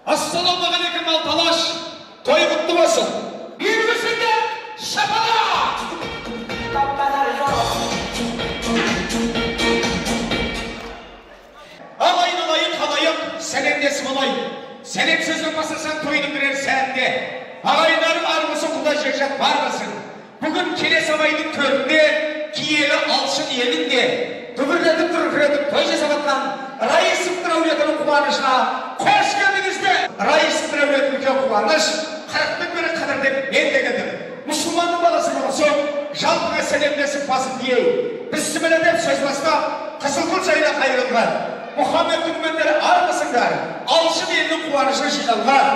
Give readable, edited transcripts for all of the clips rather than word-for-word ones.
Assalamualaikum Altalaş. Toy kutlu olsun. Yürüsünde şapalat. Alayın alayın kalayın. Senemdesin olayım. Senem sözün basarsan toyunu birer sende. Ağayınlarım arması kudacacak var mısın? Bugün Keles Havayı'nın köründe Kiyeli alçın yerinde tıvırladık toyca sabatlan Rais'im Travlet'in kullanışına hoş geldiniz de Rais'im Travlet'in kullanış 40'lık biri kadar deyip ben de geldim. Müslümanın balası olsun жалпыға сәлемдесіп басып дейін. Біз сімілі сөз бастап Қызылқұл жайына қайырылған Мұхаммед үмбендері армысыңдар алшын елінің қуанышына жиналған.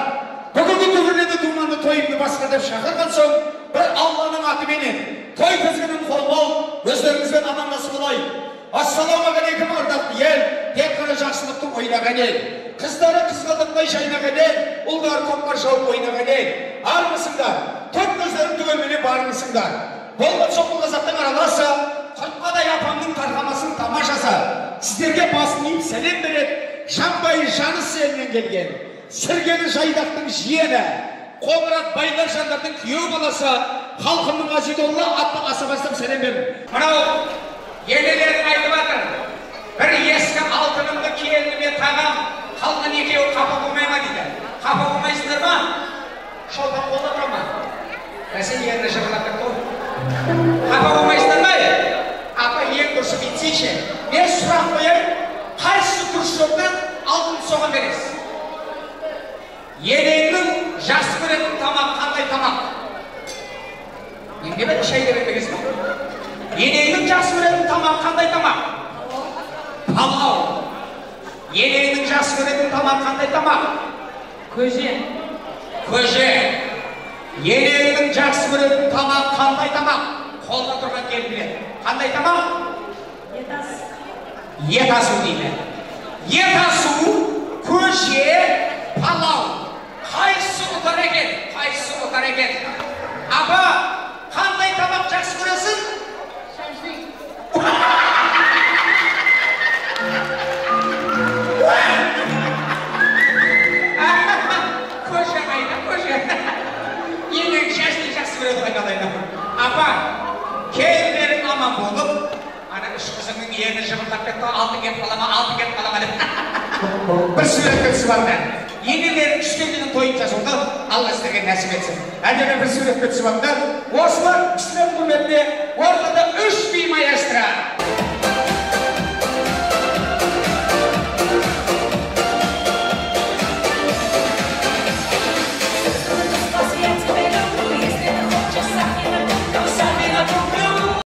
Бүгінгі түгірледі думанды тойымды басқа деп шақырған соң бір Алланың атыменен той тізгінін қолбау өздеріңізбен амандасып олайын. Ассалаумағалейкум ардақты ел, тек қана жақсылықты ойнаған ел. Қыздары қызғалдықтай жайнаған ел, ұлдары көкпар жауып ойнаған ел. Армысыңдар, төрт көздерін түгелмене бармысыңдар. Болмат соққы қазақтың араласа, құртқадай апамның тарқамасын тамашаса. Сіздерге басын иіп сәлем береді, жанбайы жаны сенен келген. Сіргені жайдақтың жиені, Қоңырат байлар жандардың күйеу баласы, халқымның Азидолла атты асабастым сәлем бердім. Мынау енелерің айтып жатыр. Бір ескі алтынымды келініме тағам, қалған екеуі қапа болмай ма дейді. Қапа болмайсыңдар ма? Шолдан қолда тұра ма? Мәселе енді жығылап кетті ғой. Қапа болмайсыңдар ма? Апа ең дұрысы бітсейші. Мен сұрақ қояйын, қайсысы дұрыс жолдан алтын соған бересіз? Енеңнің жақсы көретін тамақ қандай тамақ? Неге бір шай деп емегіз бе? Енеңнің жақсы көретін тамақ қандай тамақ? Палау. Енеңнің жақсы көретін тамақ қандай тамақ? Көже. Көже. Енеңнің жақсы көретін тамақ қандай тамақ? Қолда тұрған ел біледі. Қандай тамақ? Ет асу. Ет асу дейді. Ет асу, көже, палау. Қайсысы ұтар екен? Қайсысы ұтар екен? Апа, қандай тамақ жақсы көресің? Шашлык. Көже қайда, көже. Енең шашлык жақсы көреді қайдалайда. Апа, келіндерің аман болып, ана үш қызыңның ені жыбырлап кетті, алтын кет қалама, алтын кет қалама деп. Бір сурет көтісі бар да. Енелерің үшкендінің тойын жасылды, Алла сіздерге нәсіп етсін. Әдемі бір сурет көтісі бар да. Осылар кісілердің құрметіне ортада 3 би маэстро.